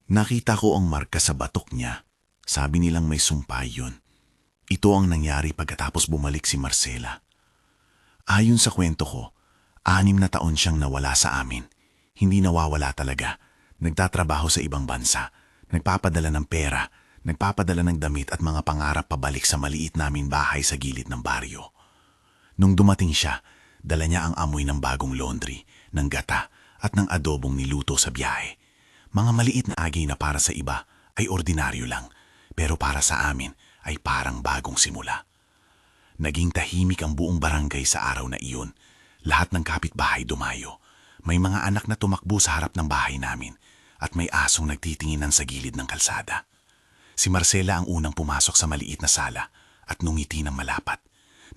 Nakita ko ang marka sa batok niya. Sabi nilang may sumpay yun. Ito ang nangyari pagkatapos bumalik si Marcela. Ayon sa kwento ko, 6 na taon siyang nawala sa amin. Hindi nawawala talaga. Nagtatrabaho sa ibang bansa. Nagpapadala ng pera. Nagpapadala ng damit at mga pangarap pabalik sa maliit namin bahay sa gilid ng baryo. Nung dumating siya, dala niya ang amoy ng bagong laundry, ng gata at ng adobong niluto sa biyahe. Mga maliit na agay na para sa iba ay ordinaryo lang, pero para sa amin ay parang bagong simula. Naging tahimik ang buong barangay sa araw na iyon. Lahat ng kapitbahay dumayo. May mga anak na tumakbo sa harap ng bahay namin at may asong nagtitinginan sa gilid ng kalsada. Si Marcela ang unang pumasok sa maliit na sala at nungiti ng malapat.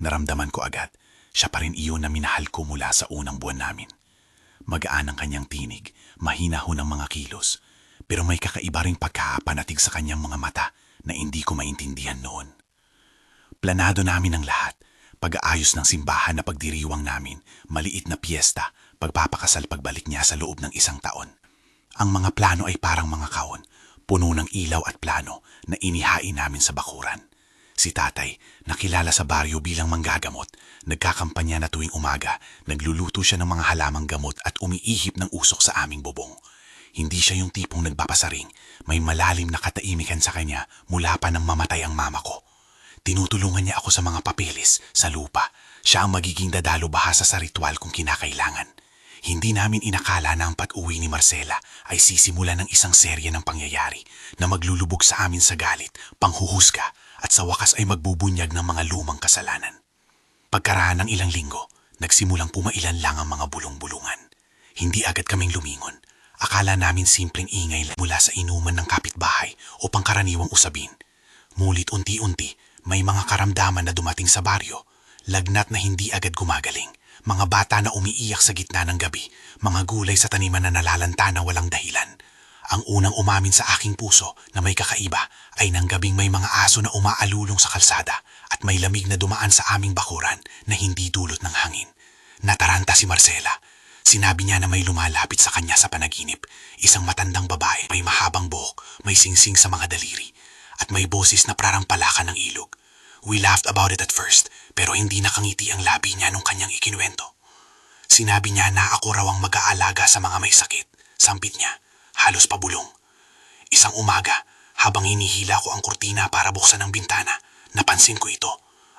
Naramdaman ko agad, siya pa rin iyon na minahal ko mula sa unang buwan namin. Magaan ang kanyang tinig, mahina ho ng mga kilos, pero may kakaiba ring pagkapanatig sa kanyang mga mata na hindi ko maintindihan noon. Planado namin ang lahat, pag-aayos ng simbahan na pagdiriwang namin, maliit na piyesta, pagpapakasal pagbalik niya sa loob ng 1 taon. Ang mga plano ay parang mga kaon, puno ng ilaw at plano na inihain namin sa bakuran. Si tatay, nakilala sa baryo bilang manggagamot, nagkakampanya na tuwing umaga, nagluluto siya ng mga halamang gamot at umiihip ng usok sa aming bubong. Hindi siya yung tipong nagpapasaring, may malalim na kataimikan sa kanya mula pa nang mamatay ang mama ko. Tinutulungan niya ako sa mga papeles, sa lupa. Siya ang magiging dadalo bahasa sa ritual kung kinakailangan. Hindi namin inakala na ang pag-uwi ni Marcela ay sisimula ng isang serye ng pangyayari na maglulubog sa amin sa galit, panghuhusga at sa wakas ay magbubunyag ng mga lumang kasalanan. Pagkaraan ng ilang linggo, nagsimulang pumailan lang ang mga bulong-bulungan. Hindi agad kaming lumingon. Akala namin simpleng ingay mula sa inuman ng kapitbahay o pangkaraniwang usabin. Mulit unti-unti, may mga karamdaman na dumating sa baryo, lagnat na hindi agad gumagaling, mga bata na umiiyak sa gitna ng gabi, mga gulay sa taniman na nalalanta na walang dahilan. Ang unang umamin sa aking puso na may kakaiba ay nang gabing may mga aso na umaalulong sa kalsada at may lamig na dumaan sa aming bakuran na hindi dulot ng hangin. Nataranta si Marcela. Sinabi niya na may lumalapit sa kanya sa panaginip, isang matandang babae, may mahabang buhok, may singsing sa mga daliri, at may boses na parang palakan ng ilog. We laughed about it at first, pero hindi nakangiti ang labi niya nung kanyang ikinuwento. Sinabi niya na ako raw ang mag-aalaga sa mga may sakit. Sampit niya, halos pabulong. Isang umaga, habang hinihila ko ang kurtina para buksan ang bintana, napansin ko ito,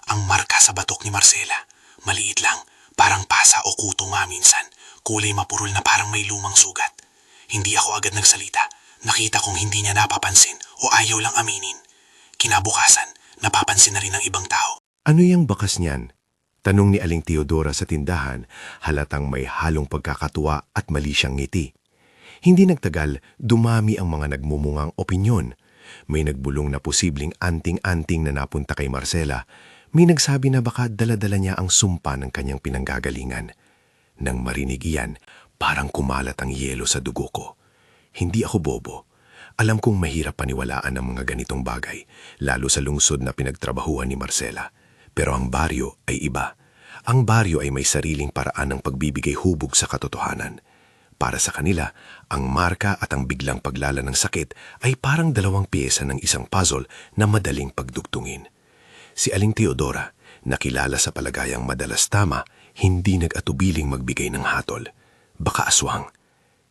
ang marka sa batok ni Marcela. Maliit lang, parang pasa o kuto nga minsan, kulay mapurol na parang may lumang sugat. Hindi ako agad nagsalita. Nakita kong hindi niya napapansin o ayaw lang aminin. Kinabukasan, napapansin na rin ng ibang tao. Ano yung bakas niyan? Tanong ni Aling Teodora sa tindahan, halatang may halong pagkakatuwa at mali siyang ngiti. Hindi nagtagal, dumami ang mga nagmumungang opinyon. May nagbulong na posibleng anting-anting na napunta kay Marcela. May nagsabi na baka dala-dala niya ang sumpa ng kanyang pinanggagalingan. Nang marinig iyan, parang kumalat ang yelo sa dugo ko. Hindi ako bobo. Alam kong mahirap paniwalaan ang mga ganitong bagay, lalo sa lungsod na pinagtrabahuan ni Marcela. Pero ang baryo ay iba. Ang baryo ay may sariling paraan ng pagbibigay hubog sa katotohanan. Para sa kanila, ang marka at ang biglang paglala ng sakit ay parang 2 piyesa ng isang puzzle na madaling pagdugtungin. Si Aling Teodora, nakilala sa palagayang madalas tama, hindi nag-atubiling magbigay ng hatol. Baka aswang.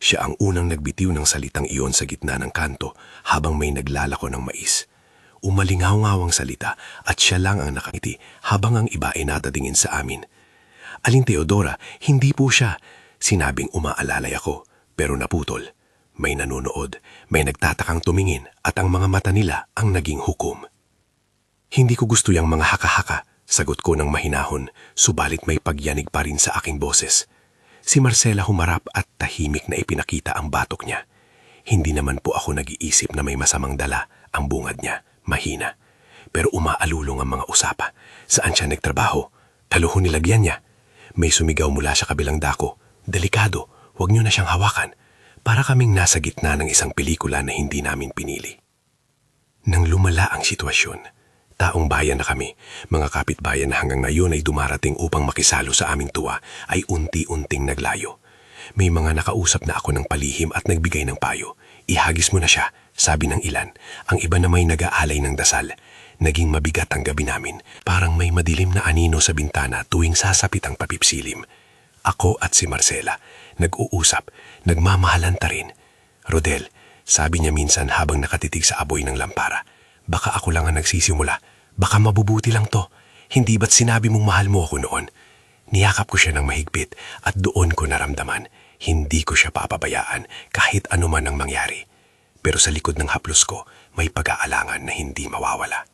Siya ang unang nagbitiw ng salitang iyon sa gitna ng kanto habang may naglalako ng mais. Umalingaw-ngawang salita at siya lang ang nakangiti habang ang iba ay natadingin sa amin. Aling Teodora, hindi po siya. Sinabing umaalalay ako, pero naputol. May nanonood, may nagtatakang tumingin at ang mga mata nila ang naging hukom. Hindi ko gusto yung mga haka-haka, sagot ko ng mahinahon, subalit may pagyanig pa rin sa aking boses. Si Marcela humarap at tahimik na ipinakita ang batok niya. Hindi naman po ako nag-iisip na may masamang dala ang bungad niya, mahina. Pero umaalulong ang mga usapa. Saan siya nagtrabaho? Taluhon nilagyan niya. May sumigaw mula sa kabilang dako. Delikado, huwag niyo na siyang hawakan. Para kaming nasa gitna ng isang pelikula na hindi namin pinili. Nang lumala ang sitwasyon, taong bayan na kami, mga kapitbayan na hanggang ngayon ay dumarating upang makisalo sa aming tuwa, ay unti-unting naglayo. May mga nakausap na ako ng palihim at nagbigay ng payo. Ihagis mo na siya, sabi ng ilan. Ang iba na may nag-aalay ng dasal. Naging mabigat ang gabi namin. Parang may madilim na anino sa bintana tuwing sasapit ang papipsilim. Ako at si Marcela, nag-uusap, nagmamahalanta rin. Rodel, sabi niya minsan habang nakatitig sa apoy ng lampara. Baka ako lang ang nagsisimula. Baka mabubuti lang to. Hindi ba't sinabi mong mahal mo ako noon? Niyakap ko siya ng mahigpit at doon ko naramdaman. Hindi ko siya papabayaan kahit anuman ang mangyari. Pero sa likod ng haplos ko, may pag-aalangan na hindi mawawala.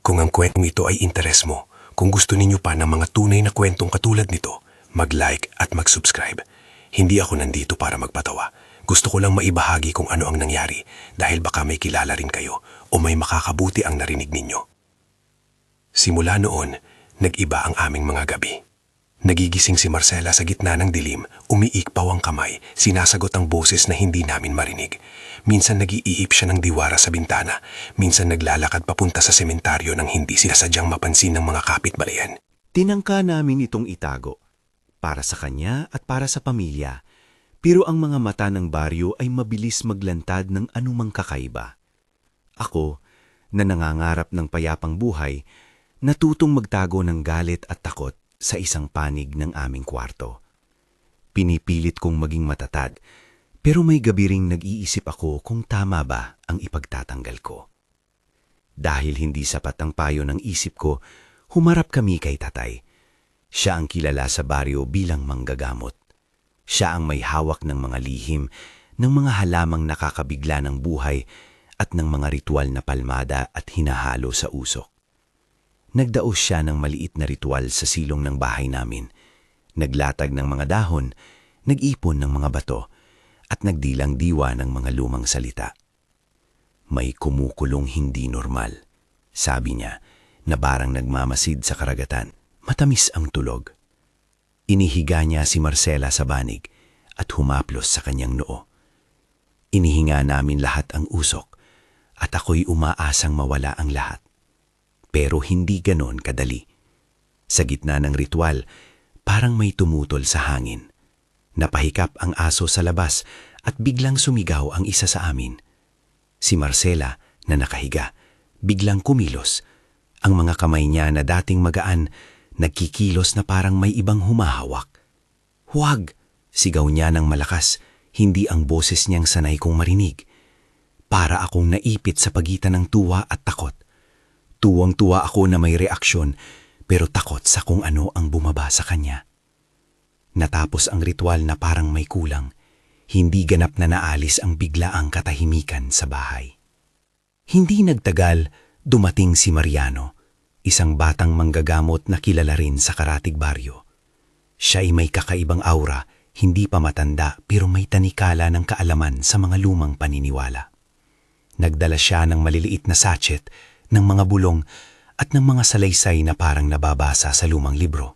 Kung ang kwentong ito ay interes mo, kung gusto ninyo pa ng mga tunay na kwentong katulad nito, mag-like at mag-subscribe. Hindi ako nandito para magpatawa. Gusto ko lang maibahagi kung ano ang nangyari dahil baka may kilala rin kayo o may makakabuti ang narinig ninyo. Simula noon, nag-iba ang aming mga gabi. Nagigising si Marcela sa gitna ng dilim, umiikpaw ang kamay, sinasagot ang boses na hindi namin marinig. Minsan nag-iipip siya ng diwara sa bintana, minsan naglalakad papunta sa sementaryo nang hindi sinasadyang mapansin ng mga kapitbahayan. Tinangka namin itong itago, para sa kanya at para sa pamilya, pero ang mga mata ng baryo ay mabilis maglantad ng anumang kakaiba. Ako, na nangangarap ng payapang buhay, natutong magtago ng galit at takot sa isang panig ng aming kwarto. Pinipilit kong maging matatag, pero may gabi ring nag-iisip ako kung tama ba ang ipagtatanggal ko. Dahil hindi sapat ang payo ng isip ko, humarap kami kay tatay. Siya ang kilala sa baryo bilang manggagamot. Siya ang may hawak ng mga lihim, ng mga halamang nakakabigla ng buhay at ng mga ritual na palmada at hinahalo sa usok. Nagdaos siya ng maliit na ritual sa silong ng bahay namin. Naglatag ng mga dahon, nag-ipon ng mga bato, at nagdilang diwa ng mga lumang salita. May kumukulong hindi normal, sabi niya, na parang nagmamasid sa karagatan. Matamis ang tulog. Inihiga niya si Marcela sa banig at humaplos sa kanyang noo. Inihinga namin lahat ang usok at ako'y umaasang mawala ang lahat. Pero hindi ganon kadali. Sa gitna ng ritual, parang may tumutol sa hangin. Napahikap ang aso sa labas at biglang sumigaw ang isa sa amin. Si Marcela, na nakahiga, biglang kumilos. Ang mga kamay niya na dating magaan, nagkikilos na parang may ibang humahawak. "Huwag!" sigaw niya ng malakas, hindi ang boses niyang sanay kong marinig. Para akong naipit sa pagitan ng tuwa at takot. Tuwang-tuwa ako na may reaksyon, pero takot sa kung ano ang bumaba sa kanya. Natapos ang ritual na parang may kulang. Hindi ganap na naalis ang biglaang katahimikan sa bahay. Hindi nagtagal, dumating si Mariano, isang batang manggagamot na kilala rin sa Karatig Baryo. Siya ay may kakaibang aura, hindi pa matanda pero may tanikala ng kaalaman sa mga lumang paniniwala. Nagdala siya ng maliliit na sachet, ng mga bulong at ng mga salaysay na parang nababasa sa lumang libro.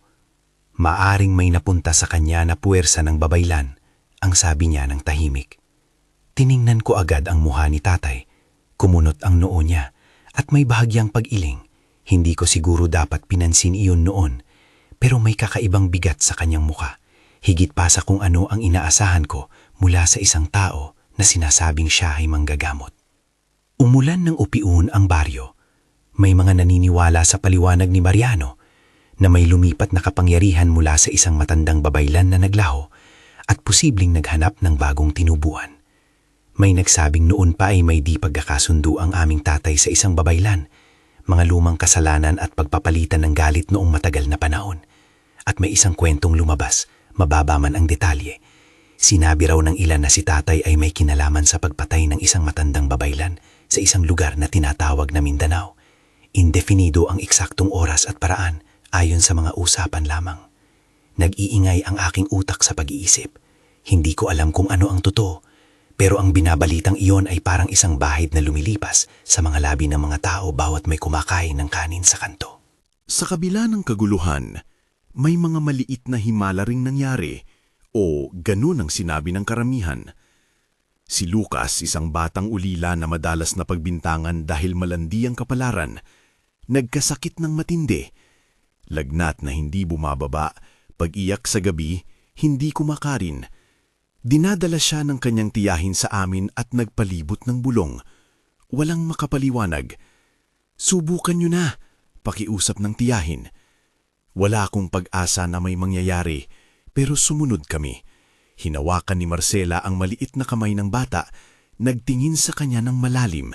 Maaring may napunta sa kanya na puwersa ng babaylan, ang sabi niya ng tahimik. Tiningnan ko agad ang mukha ni tatay. Kumunot ang noo niya at may bahagyang pag-iling. Hindi ko siguro dapat pinansin iyon noon, pero may kakaibang bigat sa kanyang mukha. Higit pa sa kung ano ang inaasahan ko mula sa isang tao na sinasabing siya ay manggagamot. Umulan ng upiun ang baryo. May mga naniniwala sa paliwanag ni Mariano na may lumipat na kapangyarihan mula sa isang matandang babaylan na naglaho at posibleng naghanap ng bagong tinubuan. May nagsabing noon pa ay may di pagkakasundo ang aming tatay sa isang babaylan, mga lumang kasalanan at pagpapalitan ng galit noong matagal na panahon. At may isang kwentong lumabas, mababa man ang detalye. Sinabi raw ng ilan na si tatay ay may kinalaman sa pagpatay ng isang matandang babaylan sa isang lugar na tinatawag na Mindanao. Indefinido ang eksaktong oras at paraan ayon sa mga usapan lamang. Nag-iingay ang aking utak sa pag-iisip. Hindi ko alam kung ano ang totoo, pero ang binabalitang iyon ay parang isang bahid na lumilipas sa mga labi ng mga tao bawat may kumakain ng kanin sa kanto. Sa kabila ng kaguluhan, may mga maliit na himala ring nangyari o ganun ang sinabi ng karamihan. Si Lucas, isang batang ulila na madalas na pagbintangan dahil malandi ang kapalaran, nagkasakit ng matindi. Lagnat na hindi bumababa, pag-iyak sa gabi, hindi kumakain. Dinadala siya ng kanyang tiyahin sa amin at nagpalibot ng bulong. Walang makapaliwanag. Subukan niyo na, pakiusap ng tiyahin. Wala akong pag-asa na may mangyayari, pero sumunod kami. Hinawakan ni Marcela ang maliit na kamay ng bata, nagtingin sa kanya ng malalim,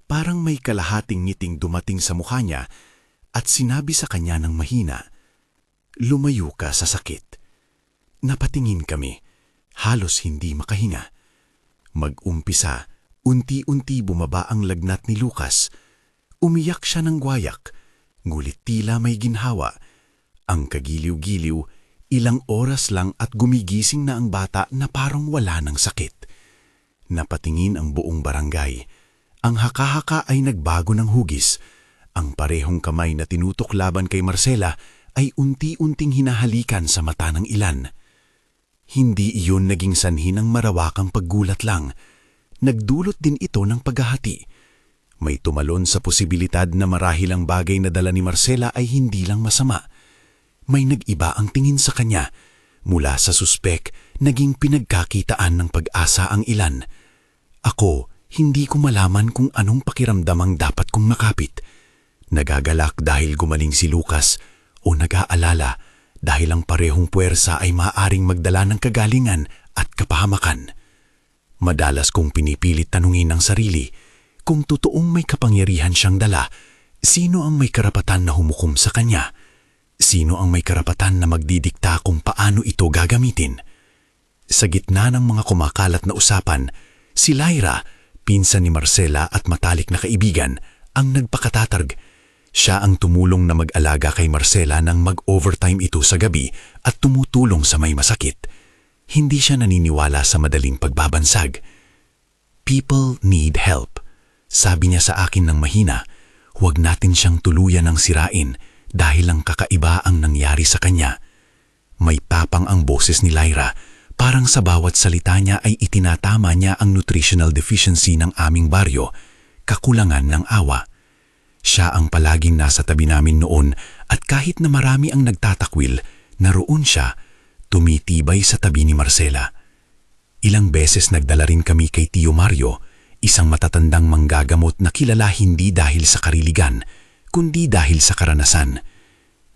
parang may kalahating ngiting dumating sa mukha niya, at sinabi sa kanya ng mahina, "Lumayo ka sa sakit." Napatingin kami, halos hindi makahinga. Mag-umpisa, unti-unti bumaba ang lagnat ni Lucas. Umiyak siya ng guwayak, ngulit tila may ginhawa. Ang kagiliw-giliw, ilang oras lang at gumigising na ang bata na parang wala ng sakit. Napatingin ang buong barangay. Ang haka-haka ay nagbago ng hugis. Ang parehong kamay na tinutok laban kay Marcela ay unti-unting hinahalikan sa mata ng ilan. Hindi iyon naging sanhi ng marawakang paggulat lang. Nagdulot din ito ng paghahati. May tumalon sa posibilidad na marahil ang bagay na dala ni Marcela ay hindi lang masama. May nag-iba ang tingin sa kanya. Mula sa suspek, naging pinagkakitaan ng pag-asa ang ilan. Ako, hindi ko malaman kung anong pakiramdam ang dapat kong makapit. Nagagalak dahil gumaling si Lucas o nag-aalala dahil ang parehong puwersa ay maaaring magdala ng kagalingan at kapahamakan. Madalas kong pinipilit tanungin ang sarili, kung totoong may kapangyarihan siyang dala, sino ang may karapatan na humukom sa kanya? Sino ang may karapatan na magdidikta kung paano ito gagamitin? Sa gitna ng mga kumakalat na usapan, si Lyra, pinsan ni Marcela at matalik na kaibigan, ang nagpakatatarg. Siya ang tumulong na mag-alaga kay Marcela nang mag-overtime ito sa gabi at tumutulong sa may masakit. Hindi siya naniniwala sa madaling pagbabansag. People need help. Sabi niya sa akin ng mahina, huwag natin siyang tuluyan ng sirain dahil ang kakaiba ang nangyari sa kanya. May tapang ang boses ni Lyra, parang sa bawat salita niya ay itinatama niya ang nutritional deficiency ng aming baryo, kakulangan ng awa. Siya ang palaging nasa tabi namin noon at kahit na marami ang nagtatakwil, naroon siya, tumitibay sa tabi ni Marcela. Ilang beses nagdala rin kami kay Tio Mario, isang matatandang manggagamot na kilala hindi dahil sa kariligan, kundi dahil sa karanasan.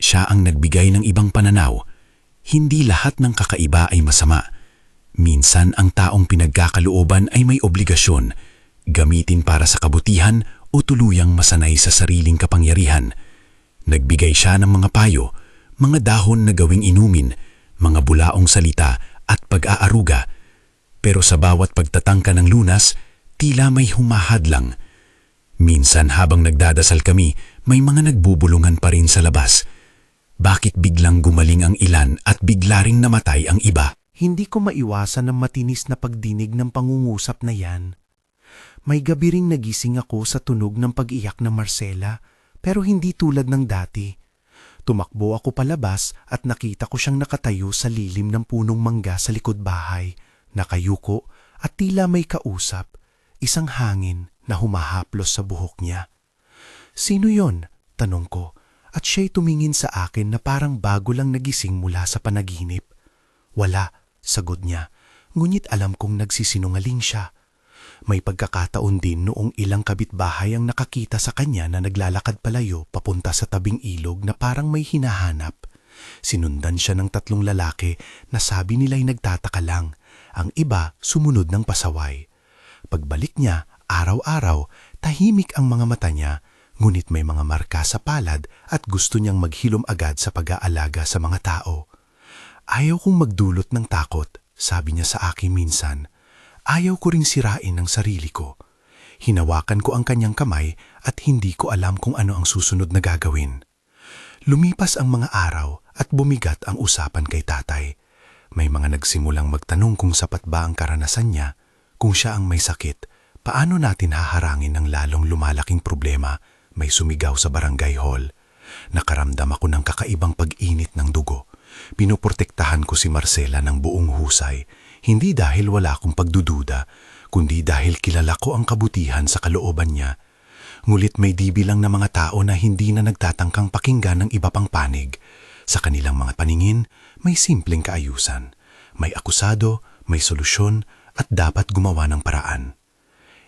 Siya ang nagbigay ng ibang pananaw. Hindi lahat ng kakaiba ay masama. Minsan ang taong pinagkakalooban ay may obligasyon, gamitin para sa kabutihan o tuluyang masanay sa sariling kapangyarihan. Nagbigay siya ng mga payo, mga dahon na gawing inumin, mga bulaong salita at pag-aaruga. Pero sa bawat pagtatangka ng lunas, tila may humahadlang. Minsan habang nagdadasal kami, may mga nagbubulungan pa rin sa labas. Bakit biglang gumaling ang ilan at bigla ring namatay ang iba? Hindi ko maiwasan ng matinis na pagdinig ng pangungusap na yan. May gabi ring nagising ako sa tunog ng pag-iyak ng Marcela, pero hindi tulad ng dati. Tumakbo ako palabas at nakita ko siyang nakatayo sa lilim ng punong mangga sa likod bahay, nakayuko at tila may kausap, isang hangin na humahaplos sa buhok niya. "Sino yon?" tanong ko, at siya'y tumingin sa akin na parang bago lang nagising mula sa panaginip. "Wala," sagot niya, ngunit alam kong nagsisinungaling siya. May pagkakataon din noong ilang kapitbahay ang nakakita sa kanya na naglalakad palayo papunta sa tabing ilog na parang may hinahanap. Sinundan siya ng 3 lalaki na sabi nila'y nagtataka lang. Ang iba sumunod ng pasaway. Pagbalik niya, araw-araw, tahimik ang mga mata niya, ngunit may mga marka sa palad at gusto niyang maghilom agad sa pag-aalaga sa mga tao. "Ayaw kong magdulot ng takot," sabi niya sa akin minsan. "Ayaw ko ring sirain ang sarili ko." Hinawakan ko ang kanyang kamay at hindi ko alam kung ano ang susunod na gagawin. Lumipas ang mga araw at bumigat ang usapan kay tatay. May mga nagsimulang magtanong kung sapat ba ang karanasan niya. Kung siya ang may sakit, paano natin haharangin ng lalong lumalaking problema? May sumigaw sa barangay hall. Nakaramdam ako ng kakaibang pag-init ng dugo. Pinoprotektahan ko si Marcela ng buong husay, hindi dahil wala akong pagdududa, kundi dahil kilala ko ang kabutihan sa kalooban niya. Ngulit may dibilang na mga tao na hindi na nagtatangkang pakinggan ng iba pang panig. Sa kanilang mga paningin, may simpleng kaayusan. May akusado, may solusyon at dapat gumawa ng paraan.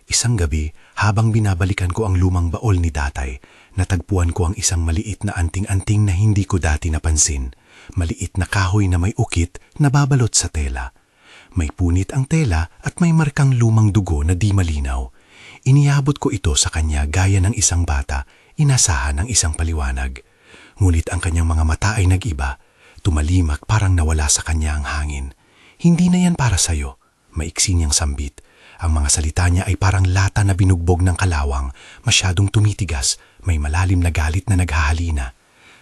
Isang gabi, habang binabalikan ko ang lumang baol ni tatay, natagpuan ko ang isang maliit na anting-anting na hindi ko dati napansin. Maliit na kahoy na may ukit na babalot sa tela. May punit ang tela at may markang lumang dugo na di malinaw. Iniabot ko ito sa kanya gaya ng isang bata, inasahan ng isang paliwanag. Ngunit ang kanyang mga mata ay nag-iba. Tumalimak parang nawala sa kanya ang hangin. Hindi na yan para sa'yo. Maiksi niyang sambit. Ang mga salita niya ay parang lata na binugbog ng kalawang, masyadong tumitigas, may malalim na galit na naghahalina.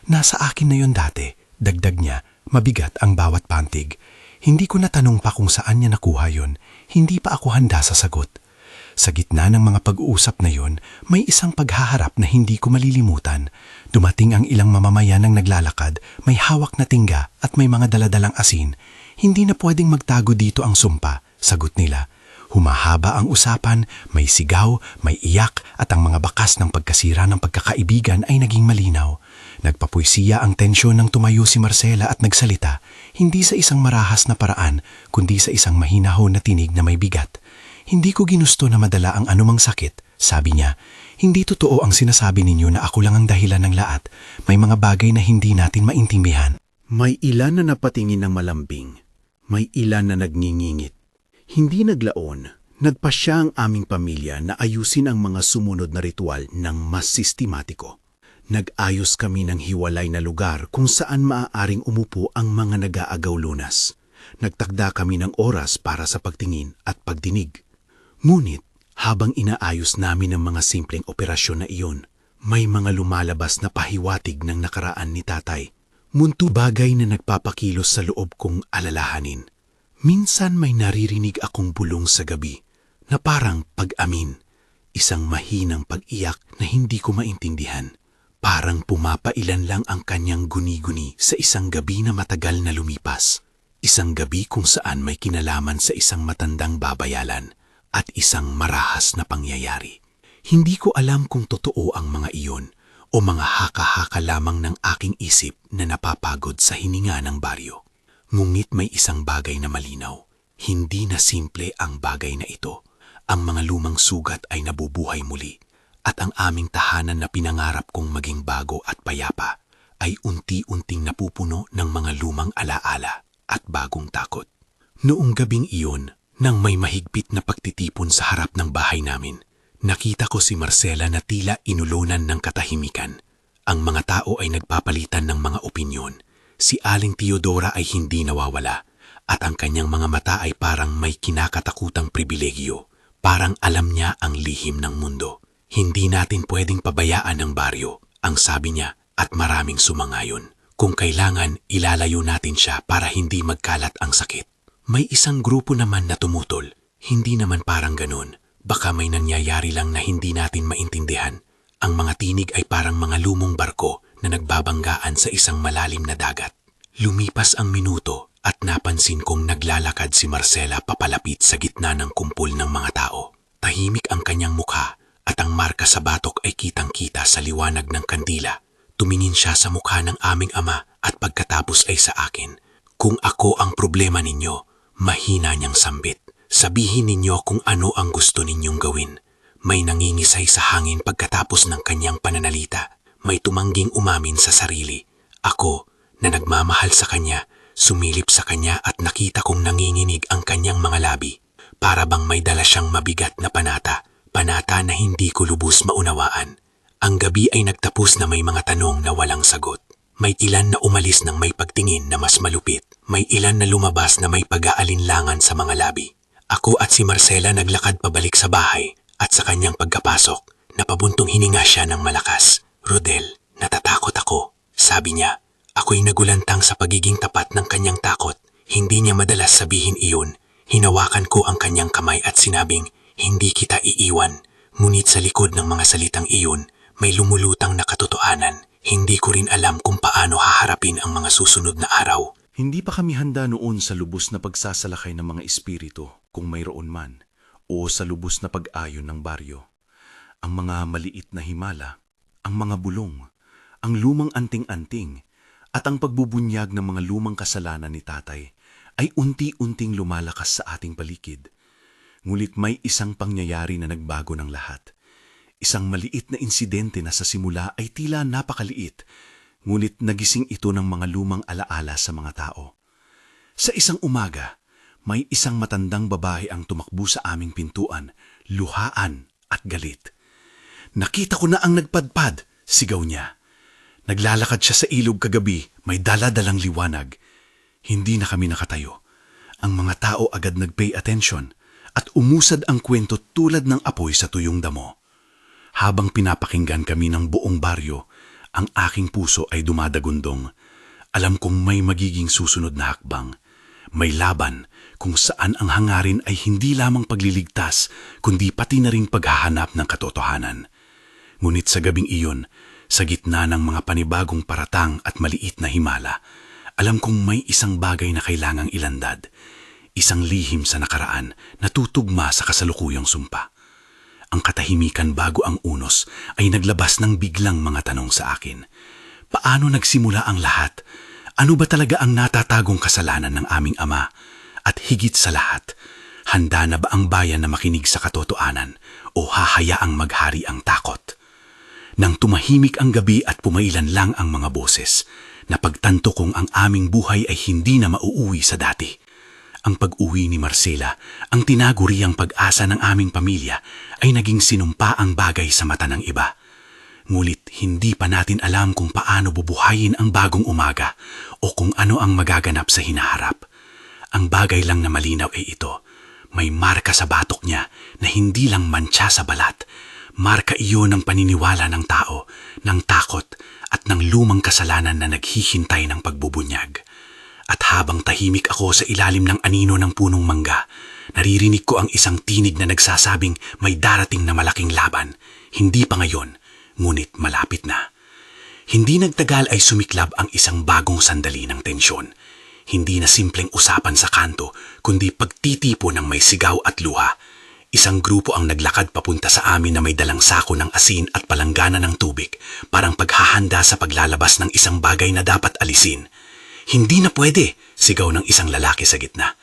Nasa akin na yon dati, dagdag niya, mabigat ang bawat pantig. Hindi ko natanong pa kung saan niya nakuha yon, hindi pa ako handa sa sagot. Sa gitna ng mga pag-uusap na yon, may isang paghaharap na hindi ko malilimutan. Dumating ang ilang mamamayan ng naglalakad, may hawak na tingga at may mga daladalang asin. Hindi na pwedeng magtago dito ang sumpa, sagot nila. Humahaba ang usapan, may sigaw, may iyak at ang mga bakas ng pagkasira ng pagkakaibigan ay naging malinaw. Nagpapuisiya ang tensyon nang tumayo si Marcela at nagsalita, hindi sa isang marahas na paraan, kundi sa isang mahinahon na tinig na may bigat. Hindi ko ginusto na madala ang anumang sakit, sabi niya. Hindi totoo ang sinasabi ninyo na ako lang ang dahilan ng lahat. May mga bagay na hindi natin maintindihan. May ilan na napatingin ng malambing. May ilan na nagngingingit. Hindi naglaon, nagpasya ang aming pamilya na ayusin ang mga sumunod na ritual ng mas sistematiko. Nag-ayos kami ng hiwalay na lugar kung saan maaaring umupo ang mga nag-aagaw lunas. Nagtakda kami ng oras para sa pagtingin at pagdinig. Ngunit, habang inaayos namin ang mga simpleng operasyon na iyon, may mga lumalabas na pahiwatig ng nakaraan ni tatay. Munto bagay na nagpapakilos sa loob kong alalahanin. Minsan may naririnig akong bulong sa gabi na parang pag-amin, isang mahinang pag-iyak na hindi ko maintindihan. Parang pumapailan lang ang kanyang guni-guni sa isang gabi na matagal na lumipas. Isang gabi kung saan may kinalaman sa isang matandang babayalan at isang marahas na pangyayari. Hindi ko alam kung totoo ang mga iyon o mga haka-haka lamang ng aking isip na napapagod sa hininga ng baryo. Ngunit may isang bagay na malinaw. Hindi na simple ang bagay na ito. Ang mga lumang sugat ay nabubuhay muli at ang aming tahanan na pinangarap kong maging bago at payapa ay unti-unting napupuno ng mga lumang alaala at bagong takot. Noong gabing iyon, nang may mahigpit na pagtitipon sa harap ng bahay namin, nakita ko si Marcela na tila inulunan ng katahimikan. Ang mga tao ay nagpapalitan ng mga opinyon. Si Aling Teodora ay hindi nawawala at ang kanyang mga mata ay parang may kinakatakutang pribilegyo. Parang alam niya ang lihim ng mundo. Hindi natin pwedeng pabayaan ang baryo, ang sabi niya at maraming sumangayon. Kung kailangan, ilalayo natin siya para hindi magkalat ang sakit. May isang grupo naman na tumutol. Hindi naman parang ganun. Baka may nangyayari lang na hindi natin maintindihan. Ang mga tinig ay parang mga lumong barko na nagbabanggaan sa isang malalim na dagat. Lumipas ang minuto at napansin kong naglalakad si Marcela papalapit sa gitna ng kumpul ng mga tao. Tahimik ang kanyang mukha at ang marka sa batok ay kitang-kita sa liwanag ng kandila. Tumingin siya sa mukha ng aming ama at pagkatapos ay sa akin. Kung ako ang problema ninyo, mahina niyang sambit. Sabihin ninyo kung ano ang gusto ninyong gawin. May nangingisay sa hangin pagkatapos ng kanyang pananalita. May tumangging umamin sa sarili. Ako, na nagmamahal sa kanya, sumilip sa kanya at nakita kong nanginginig ang kanyang mga labi. Para bang may dala siyang mabigat na panata. Panata na hindi ko lubos maunawaan. Ang gabi ay nagtapos na may mga tanong na walang sagot. May ilan na umalis ng may pagtingin na mas malupit. May ilan na lumabas na may pag-aalinlangan sa mga labi. Ako at si Marcela naglakad pabalik sa bahay at sa kanyang pagkapasok, napabuntong hininga siya ng malakas. Rodel, natatakot ako, sabi niya. Ako'y nagulantang sa pagiging tapat ng kanyang takot. Hindi niya madalas sabihin iyon. Hinawakan ko ang kanyang kamay at sinabing, hindi kita iiwan. Ngunit sa likod ng mga salitang iyon, may lumulutang na katotohanan. Hindi ko rin alam kung paano haharapin ang mga susunod na araw. Hindi pa kami handa noon sa lubos na pagsasalakay ng mga espiritu, kung mayroon man, o sa lubos na pag-ayon ng baryo. Ang mga maliit na himala, ang mga bulong, ang lumang anting-anting, at ang pagbubunyag ng mga lumang kasalanan ni tatay ay unti-unting lumalakas sa ating paligid. Ngunit may isang pangyayari na nagbago ng lahat. Isang maliit na insidente na sa simula ay tila napakaliit, ngunit nagising ito ng mga lumang alaala sa mga tao. Sa isang umaga, may isang matandang babae ang tumakbo sa aming pintuan, luhaan at galit. "Nakita ko na ang nagpadpad," sigaw niya. Naglalakad siya sa ilog kagabi, may dala-dalang liwanag. Hindi na kami nakatayo. Ang mga tao agad nag-pay attention at umusad ang kwento tulad ng apoy sa tuyong damo. Habang pinapakinggan kami ng buong baryo, ang aking puso ay dumadagundong. Alam kong may magiging susunod na hakbang. May laban kung saan ang hangarin ay hindi lamang pagliligtas, kundi pati na ring paghahanap ng katotohanan. Ngunit sa gabing iyon, sa gitna ng mga panibagong paratang at maliit na himala, alam kong may isang bagay na kailangang ilandad. Isang lihim sa nakaraan na tutugma sa kasalukuyang sumpa. Ang katahimikan bago ang unos ay naglabas ng biglang mga tanong sa akin. Paano nagsimula ang lahat? Ano ba talaga ang natatagong kasalanan ng aming ama? At higit sa lahat, handa na ba ang bayan na makinig sa katotohanan o hahayaang maghari ang takot? Nang tumahimik ang gabi at pumailan lang ang mga boses, napagtanto kong ang aming buhay ay hindi na mauuwi sa dati. Ang pag-uwi ni Marcela, ang tinaguriang pag-asa ng aming pamilya, ay naging sinumpaang bagay sa mata ng iba. Ngunit hindi pa natin alam kung paano bubuhayin ang bagong umaga o kung ano ang magaganap sa hinaharap. Ang bagay lang na malinaw ay ito, may marka sa batok niya na hindi lang mantsa sa balat. Marka iyon ng paniniwala ng tao, ng takot at ng lumang kasalanan na naghihintay ng pagbubunyag. At habang tahimik ako sa ilalim ng anino ng punong mangga, naririnig ko ang isang tinig na nagsasabing may darating na malaking laban. Hindi pa ngayon, ngunit malapit na. Hindi nagtagal ay sumiklab ang isang bagong sandali ng tensyon. Hindi na simpleng usapan sa kanto, kundi pagtitipo ng may sigaw at luha. Isang grupo ang naglakad papunta sa amin na may dalang sako ng asin at palanggana ng tubig, parang paghahanda sa paglalabas ng isang bagay na dapat alisin. "Hindi na pwede," sigaw ng isang lalaki sa gitna.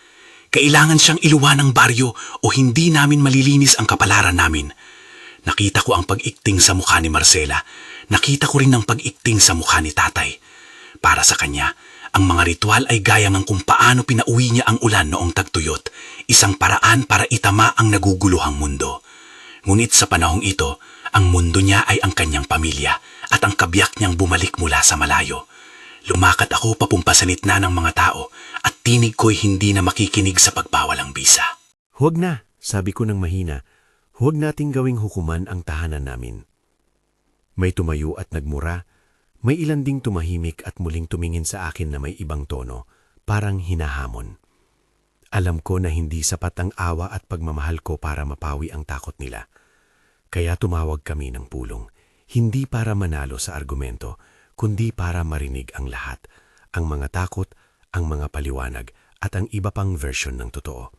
"Kailangan siyang iluwa ng baryo o hindi namin malilinis ang kapalaran namin." Nakita ko ang pag-ikting sa mukha ni Marcela. Nakita ko rin ang pag-ikting sa mukha ni tatay. Para sa kanya, ang mga ritual ay gaya ng kung paano pinauwi niya ang ulan noong tagtuyot, isang paraan para itama ang naguguluhang mundo. Ngunit sa panahong ito, ang mundo niya ay ang kanyang pamilya at ang kabiyak niyang bumalik mula sa malayo. Lumakad ako papumpa sa gitna ng mga tao at tinig ko'y hindi na makikinig sa pagbawalang bisa. "Huwag na," sabi ko ng mahina. "Huwag nating gawing hukuman ang tahanan namin." May tumayo at nagmura. May ilan ding tumahimik at muling tumingin sa akin na may ibang tono, parang hinahamon. Alam ko na hindi sapat ang awa at pagmamahal ko para mapawi ang takot nila. Kaya tumawag kami ng pulong, hindi para manalo sa argumento, kundi para marinig ang lahat, ang mga takot, ang mga paliwanag, at ang iba pang version ng totoo.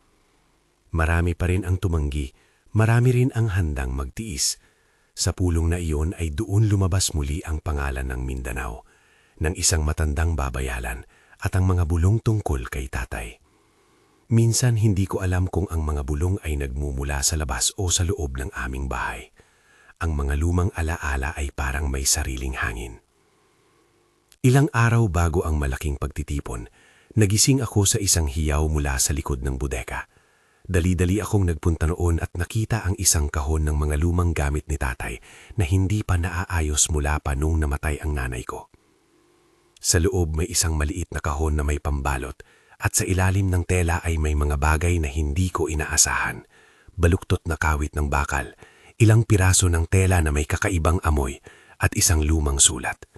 Marami pa rin ang tumanggi, marami rin ang handang magtiis. Sa pulong na iyon ay doon lumabas muli ang pangalan ng Mindanao, ng isang matandang babayalan at ang mga bulong tungkol kay tatay. Minsan hindi ko alam kung ang mga bulong ay nagmumula sa labas o sa loob ng aming bahay. Ang mga lumang alaala ay parang may sariling hangin. Ilang araw bago ang malaking pagtitipon, nagising ako sa isang hiyaw mula sa likod ng bodega. Dali-dali akong nagpunta noon at nakita ang isang kahon ng mga lumang gamit ni tatay na hindi pa naaayos mula pa nung namatay ang nanay ko. Sa loob may isang maliit na kahon na may pambalot at sa ilalim ng tela ay may mga bagay na hindi ko inaasahan. Baluktot na kawit ng bakal, ilang piraso ng tela na may kakaibang amoy at isang lumang sulat.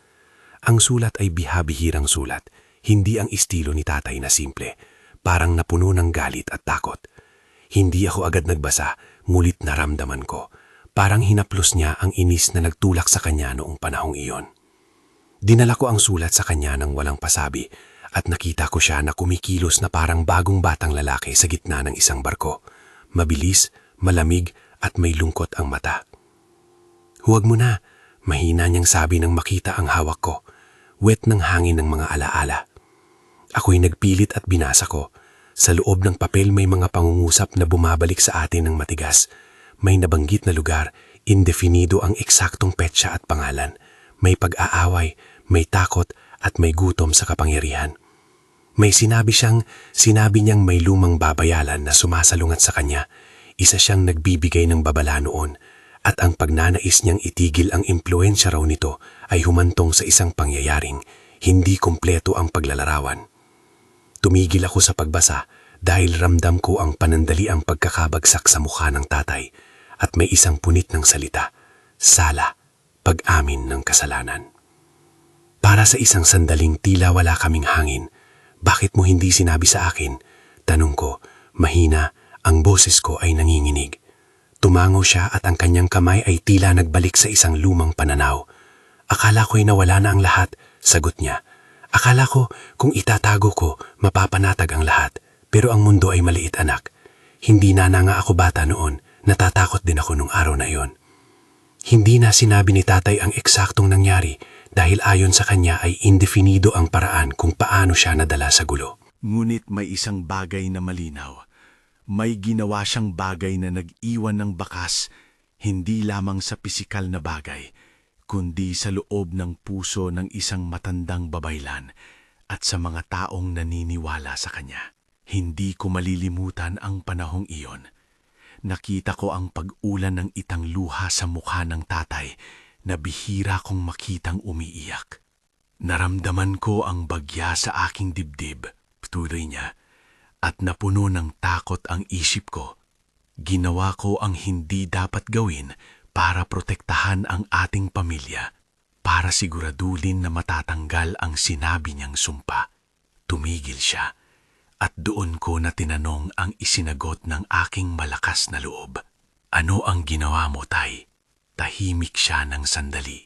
Ang sulat ay bihabihirang sulat, hindi ang estilo ni tatay na simple, parang napuno ng galit at takot. Hindi ako agad nagbasa, ngunit naramdaman ko. Parang hinaplos niya ang inis na nagtulak sa kanya noong panahong iyon. Dinala ko ang sulat sa kanya ng walang pasabi at nakita ko siya na kumikilos na parang bagong batang lalaki sa gitna ng isang barko. Mabilis, malamig at may lungkot ang mata. "Huwag mo na," mahina niyang sabi nang makita ang hawak ko. Wet ng hangin ng mga alaala. Ako'y nagpilit at binasa ko. Sa loob ng papel may mga pangungusap na bumabalik sa atin ng matigas. May nabanggit na lugar, indefinido ang eksaktong petsa at pangalan. May pag-aaway, may takot at may gutom sa kapangyarihan. May sinabi niyang may lumang babayalan na sumasalungat sa kanya. Isa siyang nagbibigay ng babala noon at ang pagnanais niyang itigil ang impluensya raw nito ay humantong sa isang pangyayaring hindi kumpleto ang paglalarawan. Tumigil ako sa pagbasa dahil ramdam ko ang panandaliang pagkakabagsak sa mukha ng tatay at may isang punit ng salita, sala, pag-amin ng kasalanan. Para sa isang sandaling tila wala kaming hangin, bakit mo hindi sinabi sa akin? Tanong ko, mahina, ang boses ko ay nanginginig. Tumango siya at ang kanyang kamay ay tila nagbalik sa isang lumang pananaw. Akala ko'y nawala na ang lahat, sagot niya. Akala ko kung itatago ko, mapapanatag ang lahat. Pero ang mundo ay maliit, anak. Hindi na nga ako bata noon, natatakot din ako nung araw na iyon. Hindi na sinabi ni tatay ang eksaktong nangyari dahil ayon sa kanya ay indefinido ang paraan kung paano siya nadala sa gulo. Ngunit may isang bagay na malinaw. May ginawa siyang bagay na nag-iwan ng bakas, hindi lamang sa pisikal na bagay, kundi sa loob ng puso ng isang matandang babaylan at sa mga taong naniniwala sa kanya. Hindi ko malilimutan ang panahong iyon. Nakita ko ang pag-ulan ng itang luha sa mukha ng tatay na bihira kong makitang umiiyak. Naramdaman ko ang bagya sa aking dibdib, tuloy niya, at napuno ng takot ang isip ko. Ginawa ko ang hindi dapat gawin para protektahan ang ating pamilya, para siguradulin na matatanggal ang sinabi niyang sumpa. Tumigil siya, at doon ko na tinanong ang isinagot ng aking malakas na loob. Ano ang ginawa mo, tay? Tahimik siya ng sandali.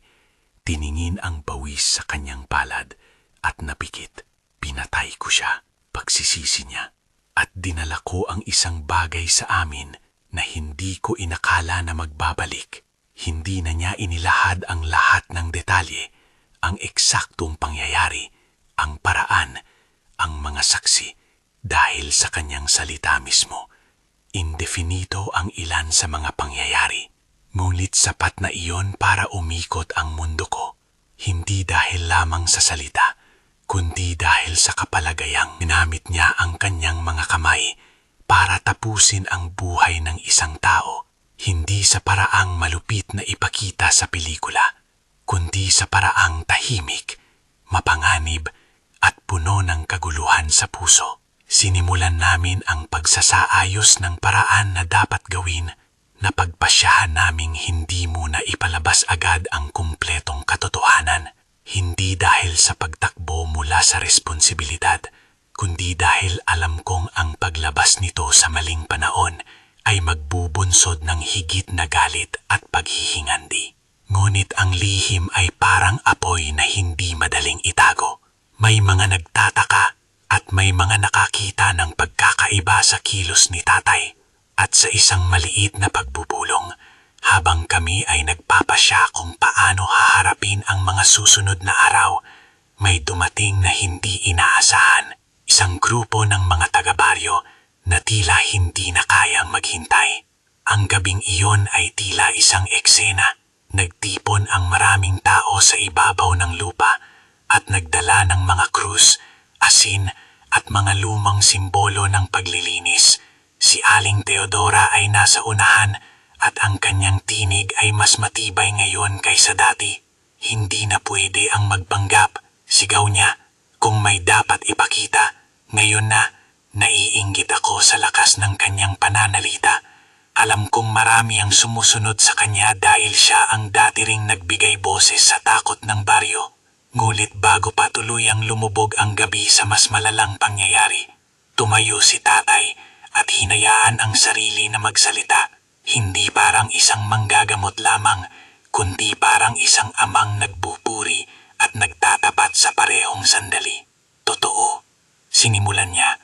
Tiningin ang pawis sa kanyang palad at napikit. Pinatay ko siya, pagsisisi niya. At dinala ko ang isang bagay sa amin na hindi ko inakala na magbabalik. Hindi na niya inilahad ang lahat ng detalye, ang eksaktong pangyayari, ang paraan, ang mga saksi, dahil sa kanyang salita mismo. Indefinito ang ilan sa mga pangyayari, ngunit sapat na iyon para umikot ang mundo ko. Hindi dahil lamang sa salita, kundi dahil sa kapalagayang ginamit niya ang kanyang mga kamay para tapusin ang buhay ng isang tao, hindi sa paraang malupit na ipakita sa pelikula, kundi sa paraang tahimik, mapanganib at puno ng kaguluhan sa puso. Sinimulan namin ang pagsasaayos ng paraan na dapat gawin na pagpasyahan naming hindi muna ipalabas agad ang kumpletong katotohanan. Hindi dahil sa pagtakbo mula sa responsibilidad, kundi dahil alam kong ang paglabas nito sa maling panahon ay magbubunsod ng higit na galit at paghihingandi. Ngunit ang lihim ay parang apoy na hindi madaling itago. May mga nagtataka at may mga nakakita ng pagkakaiba sa kilos ni tatay at sa isang maliit na pagbubulong. Habang kami ay nagpapasya kung paano haharapin ang mga susunod na araw, may dumating na hindi inaasahan, isang grupo ng mga taga-baryo na tila hindi na kayang maghintay. Ang gabing iyon ay tila isang eksena. Nagtipon ang maraming tao sa ibabaw ng lupa at nagdala ng mga krus, asin at mga lumang simbolo ng paglilinis. Si Aling Teodora ay nasa unahan at ang kanyang tinig ay mas matibay ngayon kaysa dati. Hindi na pwede ang magpanggap, sigaw niya. Kung may dapat ipakita, ngayon na, naiinggit ako sa lakas ng kanyang pananalita. Alam kong marami ang sumusunod sa kanya dahil siya ang dati ring nagbigay boses sa takot ng baryo. Ngulit bago pa tuluyang lumubog ang gabi sa mas malalang pangyayari, tumayo si tatay at hinayaan ang sarili na magsalita. Hindi parang isang manggagamot lamang, kundi parang isang amang nagbuburi at nagtatapat sa parehong sandali. Totoo, sinimulan niya,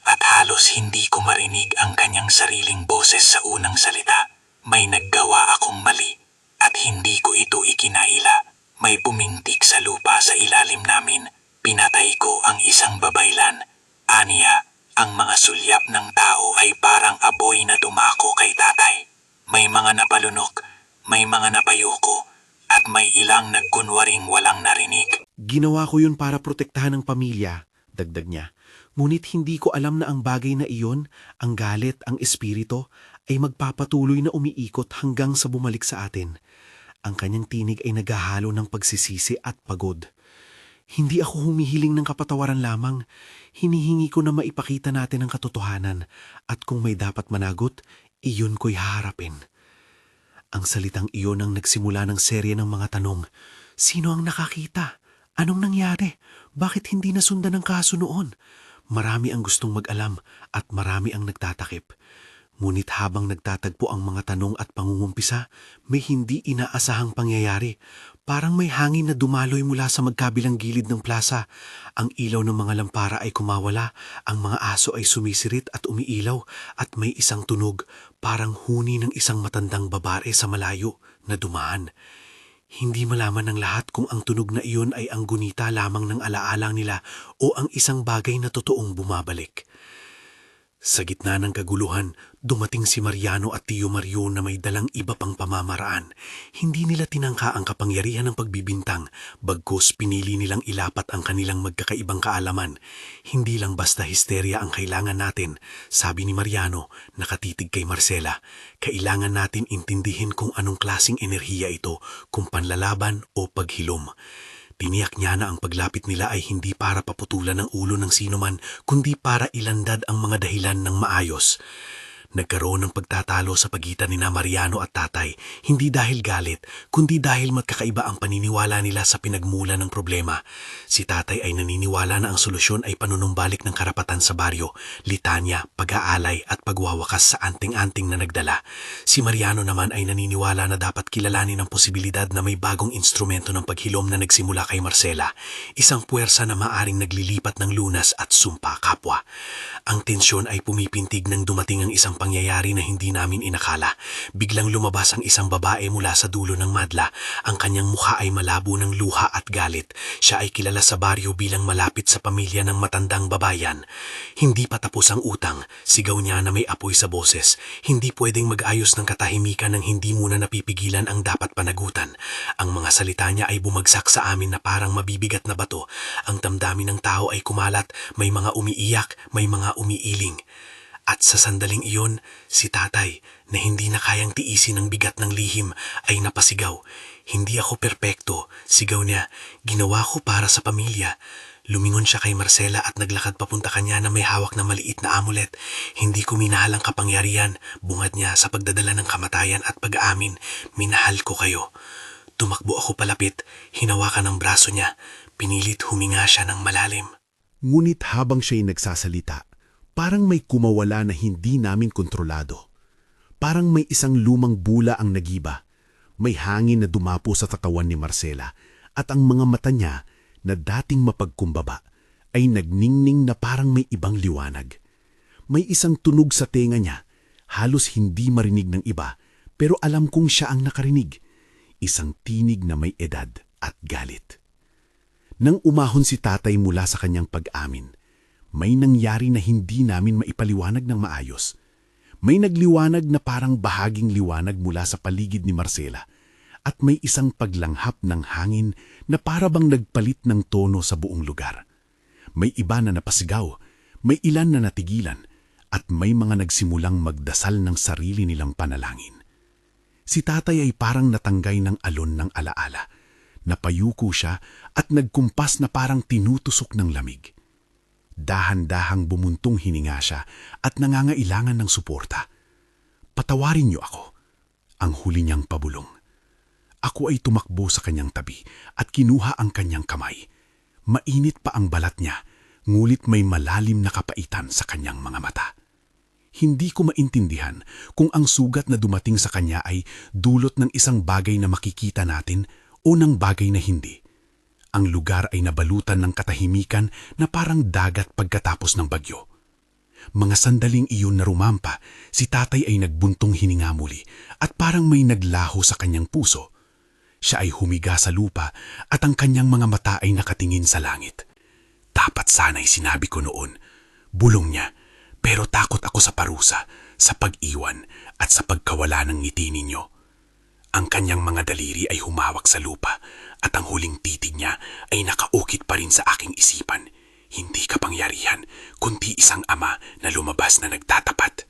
at halos hindi ko marinig ang kanyang sariling boses sa unang salita. May naggawa akong mali at hindi ko ito ikinaila. May pumintik sa lupa sa ilalim namin. Pinatay ko ang isang babaylan. Aniya, ang mga sulya May mga nabayuko at may ilang nagkunwaring walang narinig. Ginawa ko yun para protektahan ang pamilya, dagdag niya. Ngunit hindi ko alam na ang bagay na iyon, ang galit, ang espirito, ay magpapatuloy na umiikot hanggang sa bumalik sa atin. Ang kanyang tinig ay naghahalo ng pagsisisi at pagod. Hindi ako humihiling ng kapatawaran lamang. Hinihingi ko na maipakita natin ang katotohanan at kung may dapat managot, iyon ko'y haharapin. Ang salitang iyon ang nagsimula ng serye ng mga tanong. Sino ang nakakita? Anong nangyari? Bakit hindi nasundan ang kaso noon? Marami ang gustong mag-alam at marami ang nagtatakip. Ngunit habang nagtatagpo ang mga tanong at pangungumpisa, may hindi inaasahang pangyayari. Parang may hangin na dumaloy mula sa magkabilang gilid ng plaza. Ang ilaw ng mga lampara ay kumawala, ang mga aso ay sumisirit at umiilaw, at may isang tunog, parang huni ng isang matandang babae sa malayo na dumaan. Hindi malaman ng lahat kung ang tunog na iyon ay ang gunita lamang ng alaalang nila o ang isang bagay na totoong bumabalik. Sa gitna ng kaguluhan, dumating si Mariano at Tio Mario na may dalang iba pang pamamaraan. Hindi nila tinangka ang kapangyarihan ng pagbibintang, bagkus pinili nilang ilapat ang kanilang magkakaibang kaalaman. Hindi lang basta histerya ang kailangan natin, sabi ni Mariano, nakatitig kay Marcela. Kailangan natin intindihin kung anong klasing enerhiya ito, kung panlalaban o paghilom. Tiniyak niya na ang paglapit nila ay hindi para paputulan ng ulo ng sinuman, kundi para ilandad ang mga dahilan ng maayos. Nagkaroon ng pagtatalo sa pagitan ni Mariano at tatay, hindi dahil galit, kundi dahil magkakaiba ang paniniwala nila sa pinagmula ng problema. Si tatay ay naniniwala na ang solusyon ay panunumbalik ng karapatan sa baryo, litanya, pag-aalay at pagwawakas sa anting-anting na nagdala. Si Mariano naman ay naniniwala na dapat kilalanin ang posibilidad na may bagong instrumento ng paghilom na nagsimula kay Marcela, isang puwersa na maaring naglilipat ng lunas at sumpa kapwa. Ang tensyon ay pumipintig nang dumating ang isang pangyayari na hindi namin inakala. Biglang lumabas ang isang babae mula sa dulo ng madla. Ang kanyang mukha ay malabo ng luha at galit. Siya ay kilala sa baryo bilang malapit sa pamilya ng matandang babayan. Hindi pa tapos ang utang. Sigaw niya na may apoy sa boses. Hindi pwedeng mag-ayos ng katahimikan nang hindi muna napipigilan ang dapat panagutan. Ang mga salita niya ay bumagsak sa amin na parang mabibigat na bato. Ang damdamin ng tao ay kumalat. May mga umiiyak, may mga umiiling. At sa sandaling iyon, si tatay na hindi na kayang tiisin ang bigat ng lihim ay napasigaw. Hindi ako perpekto, sigaw niya. Ginawa ko para sa pamilya. Lumingon siya kay Marcela at naglakad papunta kanya na may hawak na maliit na amulet. Hindi ko minahal ang kapangyarihan, bungad niya sa pagdadala ng kamatayan at pag-aamin. Minahal ko kayo. Tumakbo ako palapit, hinawakan ang braso niya. Pinilit huminga siya ng malalim. Ngunit habang siya'y nagsasalita, parang may kumawala na hindi namin kontrolado. Parang may isang lumang bula ang nagiba. May hangin na dumapo sa katawan ni Marcela at ang mga mata niya na dating mapagkumbaba ay nagningning na parang may ibang liwanag. May isang tunog sa tenga niya, halos hindi marinig ng iba, pero alam kong siya ang nakarinig. Isang tinig na may edad at galit. Nang umahon si tatay mula sa kanyang pag-amin, may nangyari na hindi namin maipaliwanag ng maayos. May nagliwanag na parang bahaging liwanag mula sa paligid ni Marcela at may isang paglanghap ng hangin na para bang nagpalit ng tono sa buong lugar. May iba na napasigaw, may ilan na natigilan at may mga nagsimulang magdasal ng sarili nilang panalangin. Si tatay ay parang natanggay ng alon ng alaala. Napayuko siya at nagkumpas na parang tinutusok ng lamig. Dahan-dahang bumuntong hininga siya at nangangailangan ng suporta. Patawarin niyo ako, ang huli niyang pabulong. Ako ay tumakbo sa kanyang tabi at kinuha ang kanyang kamay. Mainit pa ang balat niya, ngulit may malalim na kapaitan sa kanyang mga mata. Hindi ko maintindihan kung ang sugat na dumating sa kanya ay dulot ng isang bagay na makikita natin o ng bagay na hindi. Ang lugar ay nabalutan ng katahimikan na parang dagat pagkatapos ng bagyo. Mga sandaling iyon na rumampa, si tatay ay nagbuntong hininga muli at parang may naglaho sa kanyang puso. Siya ay humiga sa lupa at ang kanyang mga mata ay nakatingin sa langit. Dapat sana'y sinabi ko noon, bulong niya, pero takot ako sa parusa, sa pag-iwan at sa pagkawala ng ngiti ninyo. Ang kanyang mga daliri ay humawak sa lupa at ang huling titig niya ay nakaukit pa rin sa aking isipan. Hindi kapangyarihan, kundi isang ama na lumabas na nagtatapat.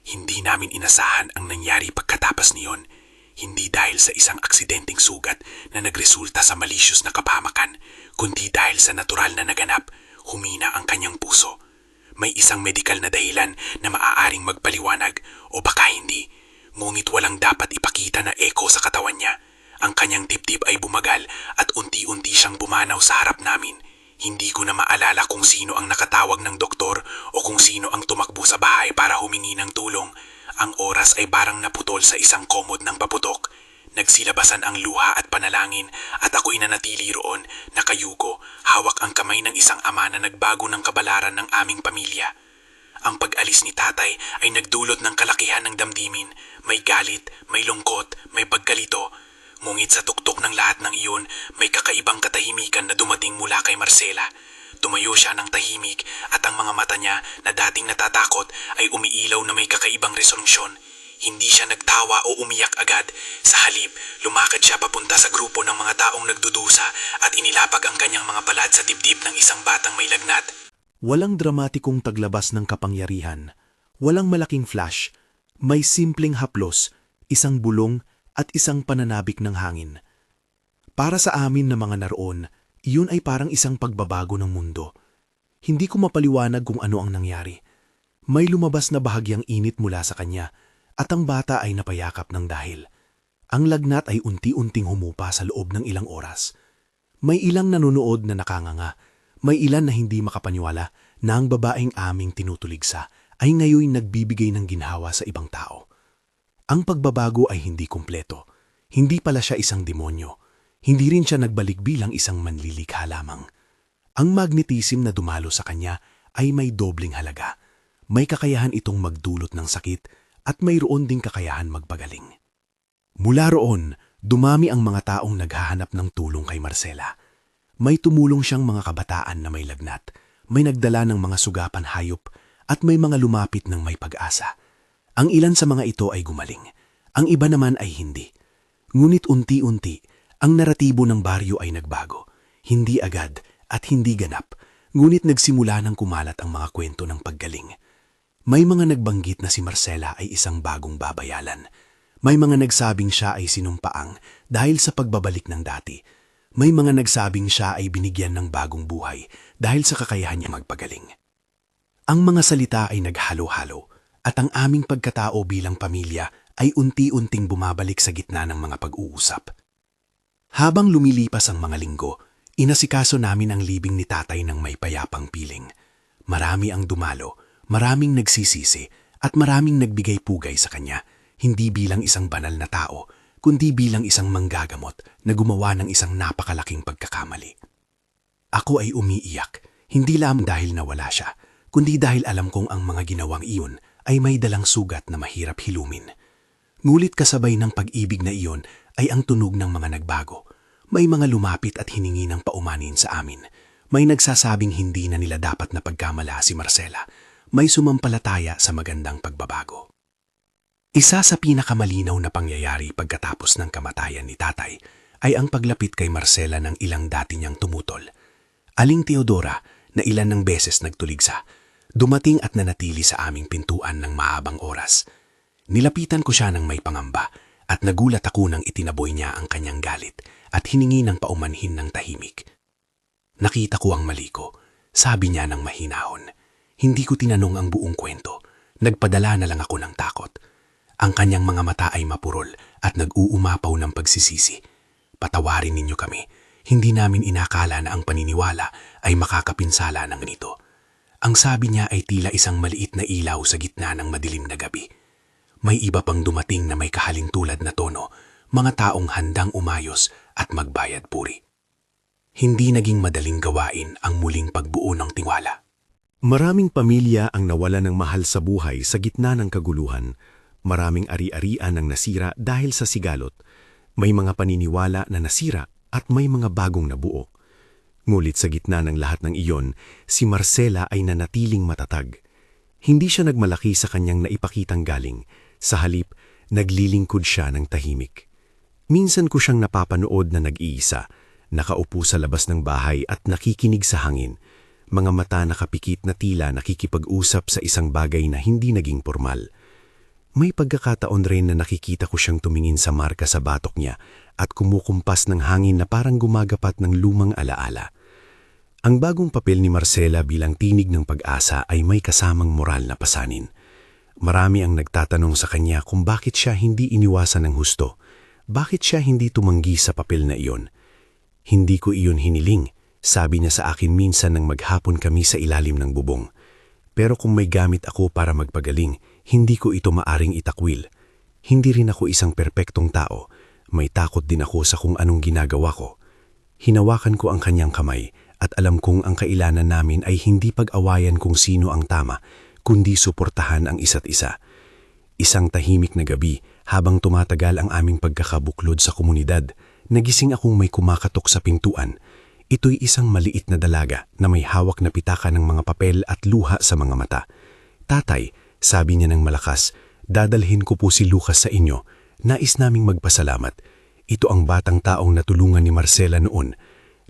Hindi namin inasahan ang nangyari pagkatapos niyon. Hindi dahil sa isang aksidenteng sugat na nagresulta sa malicious na kapahamakan, kundi dahil sa natural na naganap, humina ang kanyang puso. May isang medikal na dahilan na maaaring magpaliwanag o baka hindi, ngunit walang dapat ipakita na echo sa katawan niya. Ang kanyang dibdib ay bumagal at unti-unti siyang bumanaw sa harap namin. Hindi ko na maalala kung sino ang nakatawag ng doktor o kung sino ang tumakbo sa bahay para humingi ng tulong. Ang oras ay parang naputol sa isang komod ng paputok. Nagsilabasan ang luha at panalangin at ako'y nanatili roon, nakayuko, hawak ang kamay ng isang ama na nagbago ng kabalaran ng aming pamilya. Ang pag-alis ni tatay ay nagdulot ng kalakihan ng damdamin. May galit, may lungkot, may pagkalito. Ngunit sa tuktok ng lahat ng iyon, may kakaibang katahimikan na dumating mula kay Marcela. Tumayo siya ng tahimik at ang mga mata niya na dating natatakot ay umiilaw na may kakaibang resolusyon. Hindi siya nagtawa o umiyak agad. Sa halip, lumakad siya papunta sa grupo ng mga taong nagdudusa at inilapag ang kanyang mga balat sa dibdib ng isang batang may lagnat. Walang dramatikong taglabas ng kapangyarihan. Walang malaking flash. May simpleng haplos, isang bulong at isang pananabik ng hangin. Para sa amin na mga naroon, iyon ay parang isang pagbabago ng mundo. Hindi ko mapaliwanag kung ano ang nangyari. May lumabas na bahagyang init mula sa kanya at ang bata ay napayakap ng dahil. Ang lagnat ay unti-unting humupa sa loob ng ilang oras. May ilang nanonood na nakanganga. May ilan na hindi makapaniwala na ang babaeng aming tinutuligsa ay ngayon nagbibigay ng ginhawa sa ibang tao. Ang pagbabago ay hindi kumpleto. Hindi pala siya isang demonyo. Hindi rin siya nagbalik bilang isang manlilikha lamang. Ang magnetism na dumalo sa kanya ay may dobling halaga. May kakayahan itong magdulot ng sakit at mayroon ding kakayahan magpagaling. Mula roon, dumami ang mga taong naghahanap ng tulong kay Marcela. May tumulong siyang mga kabataan na may lagnat, may nagdala ng mga sugapan hayop at may mga lumapit ng may pag-asa. Ang ilan sa mga ito ay gumaling, ang iba naman ay hindi. Ngunit unti-unti, ang naratibo ng baryo ay nagbago. Hindi agad at hindi ganap, ngunit nagsimula ng kumalat ang mga kwento ng paggaling. May mga nagbanggit na si Marcela ay isang bagong babayalan. May mga nagsabing siya ay sinumpaang dahil sa pagbabalik ng dati. May mga nagsabing siya ay binigyan ng bagong buhay dahil sa kakayahan niya magpagaling. Ang mga salita ay naghalo-halo at ang aming pagkatao bilang pamilya ay unti-unting bumabalik sa gitna ng mga pag-uusap. Habang lumilipas ang mga linggo, inasikaso namin ang libing ni tatay ng may payapang piling. Marami ang dumalo, maraming nagsisisi at maraming nagbigay pugay sa kanya, hindi bilang isang banal na tao, kundi bilang isang manggagamot na gumawa ng isang napakalaking pagkakamali. Ako ay umiiyak, hindi lamang dahil nawala siya, kundi dahil alam kong ang mga ginawang iyon ay may dalang sugat na mahirap hilumin. Ngulit kasabay ng pag-ibig na iyon ay ang tunog ng mga nagbago. May mga lumapit at hiningi ng paumanin sa amin. May nagsasabing hindi na nila dapat na pagkamala si Marcela. May sumampalataya sa magandang pagbabago. Isa sa pinakamalinaw na pangyayari pagkatapos ng kamatayan ni tatay ay ang paglapit kay Marcela ng ilang dati niyang tumutol. Aling Teodora na ilan ng beses nagtuligsa, dumating at nanatili sa aming pintuan ng mahabang oras. Nilapitan ko siya ng may pangamba at nagulat ako nang itinaboy niya ang kanyang galit at hiningi ng paumanhin ng tahimik. Nakita ko ang mali ko, sabi niya ng mahinahon. Hindi ko tinanong ang buong kwento, nagpadala na lang ako ng takot. Ang kanyang mga mata ay mapurol at nag-uumapaw ng pagsisisi. Patawarin ninyo kami, hindi namin inakala na ang paniniwala ay makakapinsala ng ganito. Ang sabi niya ay tila isang maliit na ilaw sa gitna ng madilim na gabi. May iba pang dumating na may kahalintulad na tono, mga taong handang umayos at magbayad puri. Hindi naging madaling gawain ang muling pagbuo ng tiwala. Maraming pamilya ang nawala ng mahal sa buhay sa gitna ng kaguluhan. Maraming ari-arian ang nasira dahil sa sigalot. May mga paniniwala na nasira at may mga bagong nabuo. Ngulit sa gitna ng lahat ng iyon, si Marcela ay nanatiling matatag. Hindi siya nagmalaki sa kanyang naipakitang galing. Sa halip, naglilingkod siya ng tahimik. Minsan ko siyang napapanood na nag-iisa, nakaupo sa labas ng bahay at nakikinig sa hangin, mga mata nakapikit na tila nakikipag-usap sa isang bagay na hindi naging formal. May pagkakataon rin na nakikita ko siyang tumingin sa marka sa batok niya at kumukumpas ng hangin na parang gumagapat ng lumang alaala. Ang bagong papel ni Marcela bilang tinig ng pag-asa ay may kasamang moral na pasanin. Marami ang nagtatanong sa kanya kung bakit siya hindi iniwasan ng husto. Bakit siya hindi tumanggi sa papel na iyon? Hindi ko iyon hiniling, sabi niya sa akin minsan nang maghapon kami sa ilalim ng bubong. Pero kung may gamit ako para magpagaling, hindi ko ito maaring itakwil. Hindi rin ako isang perpektong tao. May takot din ako sa kung anong ginagawa ko. Hinawakan ko ang kanyang kamay at alam kong ang kailangan namin ay hindi pag-awayan kung sino ang tama, kundi suportahan ang isa't isa. Isang tahimik na gabi, habang tumatagal ang aming pagkakabuklod sa komunidad, nagising akong may kumakatok sa pintuan. Ito'y isang maliit na dalaga na may hawak na pitaka ng mga papel at luha sa mga mata. "Tatay," sabi niya ng malakas, "dadalhin ko po si Lucas sa inyo. Nais naming magpasalamat. Ito ang batang taong natulungan ni Marcela noon."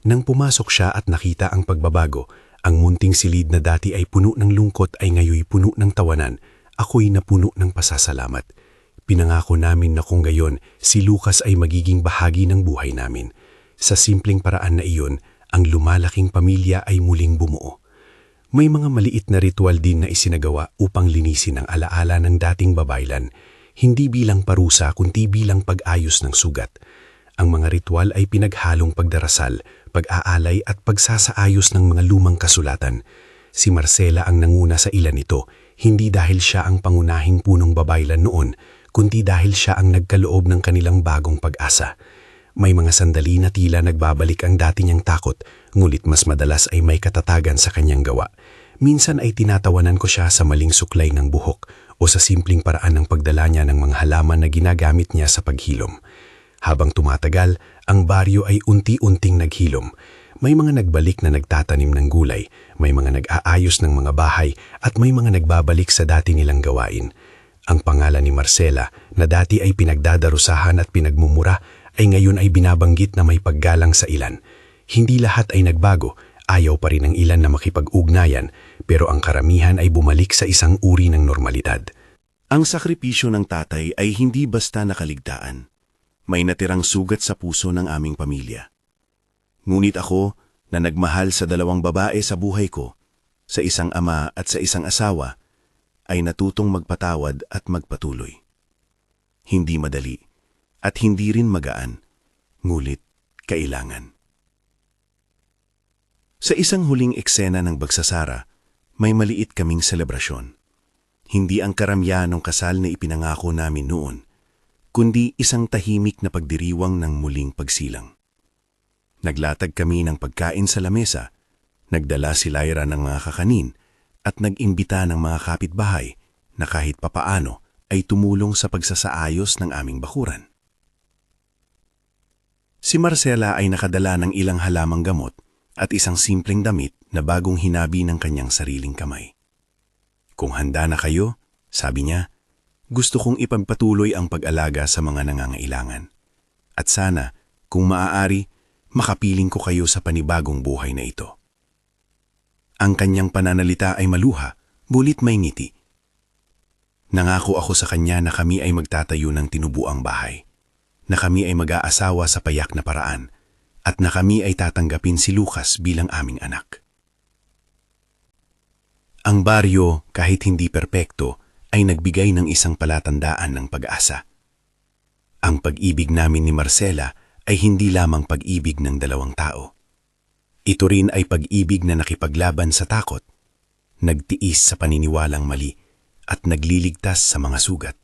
Nang pumasok siya at nakita ang pagbabago, ang munting silid na dati ay puno ng lungkot ay ngayoy puno ng tawanan. Ako'y napuno ng pasasalamat. Pinangako namin na kung gayon, si Lucas ay magiging bahagi ng buhay namin. Sa simpleng paraan na iyon, ang lumalaking pamilya ay muling bumuo. May mga maliit na ritual din na isinagawa upang linisin ang alaala ng dating babaylan, hindi bilang parusa kundi bilang pag-ayos ng sugat. Ang mga ritual ay pinaghalong pagdarasal, pag-aalay at pagsasaayos ng mga lumang kasulatan. Si Marcela ang nanguna sa ilan nito, hindi dahil siya ang pangunahing punong babaylan noon, kundi dahil siya ang nagkaloob ng kanilang bagong pag-asa. May mga sandali na tila nagbabalik ang dati niyang takot, ngulit mas madalas ay may katatagan sa kanyang gawa. Minsan ay tinatawanan ko siya sa maling suklay ng buhok o sa simpleng paraan ng pagdala niya ng mga halaman na ginagamit niya sa paghilom. Habang tumatagal, ang baryo ay unti-unting naghilom. May mga nagbalik na nagtatanim ng gulay, may mga nag-aayos ng mga bahay at may mga nagbabalik sa dati nilang gawain. Ang pangalan ni Marcela na dati ay pinagdadarusahan at pinagmumura ay ngayon ay binabanggit na may paggalang sa ilan. Hindi lahat ay nagbago, ayaw pa rin ng ilan na makipag-ugnayan, pero ang karamihan ay bumalik sa isang uri ng normalidad. Ang sakripisyo ng tatay ay hindi basta nakaligtaan. May natirang sugat sa puso ng aming pamilya. Ngunit ako, na nagmahal sa dalawang babae sa buhay ko, sa isang ama at sa isang asawa, ay natutong magpatawad at magpatuloy. Hindi madali at hindi rin magaan, ngulit kailangan. Sa isang huling eksena ng Bagsasara, may maliit kaming selebrasyon. Hindi ang karamyan ng kasal na ipinangako namin noon, kundi isang tahimik na pagdiriwang ng muling pagsilang. Naglatag kami ng pagkain sa lamesa, nagdala si Lyra ng mga kakanin, at nag-imbita ng mga kapitbahay na kahit papaano ay tumulong sa pagsasaayos ng aming bakuran. Si Marcela ay nakadala ng ilang halamang gamot at isang simpleng damit na bagong hinabi ng kanyang sariling kamay. "Kung handa na kayo," sabi niya, "gusto kong ipagpatuloy ang pag-alaga sa mga nangangailangan. At sana, kung maaari, makapiling ko kayo sa panibagong buhay na ito." Ang kanyang pananalita ay maluha, bulit may ngiti. Nangako ako sa kanya na kami ay magtatayo ng tinubuang bahay, na kami ay mag-aasawa sa payak na paraan, at na kami ay tatanggapin si Lucas bilang aming anak. Ang baryo, kahit hindi perpekto, ay nagbigay ng isang palatandaan ng pag-asa. Ang pag-ibig namin ni Marcela ay hindi lamang pag-ibig ng dalawang tao. Ito rin ay pag-ibig na nakipaglaban sa takot, nagtiis sa paniniwalang mali, at nagliligtas sa mga sugat.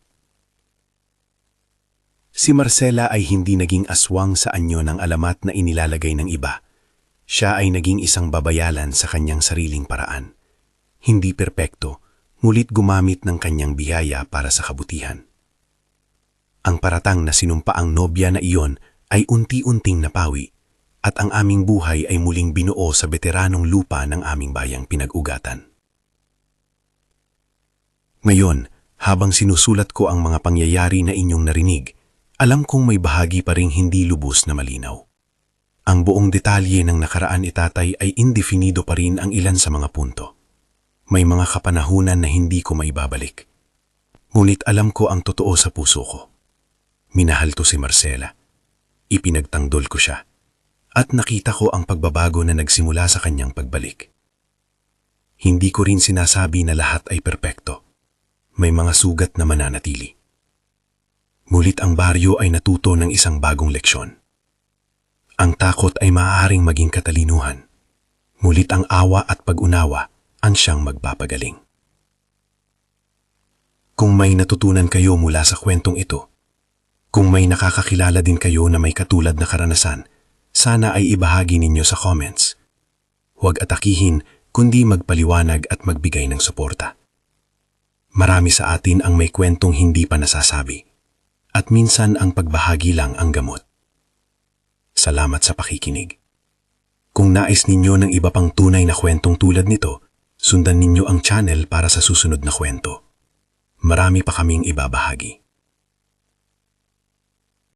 Si Marcela ay hindi naging aswang sa anyo ng alamat na inilalagay ng iba. Siya ay naging isang babayalan sa kanyang sariling paraan. Hindi perpekto, ngulit gumamit ng kanyang biyaya para sa kabutihan. Ang paratang na sinumpaang nobya na iyon ay unti-unting napawi, at ang aming buhay ay muling binuo sa veteranong lupa ng aming bayang pinag-ugatan. Ngayon, habang sinusulat ko ang mga pangyayari na inyong narinig, alam kong may bahagi pa ring hindi lubos na malinaw. Ang buong detalye ng nakaraan ni tatay ay indefinido pa rin ang ilan sa mga punto. May mga kapanahunan na hindi ko maibabalik. Ngunit alam ko ang totoo sa puso ko. Minahal to si Marcela. Ipinagtanggol ko siya. At nakita ko ang pagbabago na nagsimula sa kanyang pagbalik. Hindi ko rin sinasabi na lahat ay perpekto. May mga sugat na mananatili. Ngunit ang baryo ay natuto ng isang bagong leksyon. Ang takot ay maaaring maging katalinuhan. Ngunit ang awa at pag-unawa ang siyang magpapagaling. Kung may natutunan kayo mula sa kwentong ito, kung may nakakakilala din kayo na may katulad na karanasan, sana ay ibahagi ninyo sa comments. Huwag atakihin kundi magpaliwanag at magbigay ng suporta. Marami sa atin ang may kwentong hindi pa nasasabi. At minsan ang pagbahagi lang ang gamot. Salamat sa pakikinig. Kung nais ninyo ng iba pang tunay na kwentong tulad nito, sundan ninyo ang channel para sa susunod na kwento. Marami pa kaming ibabahagi.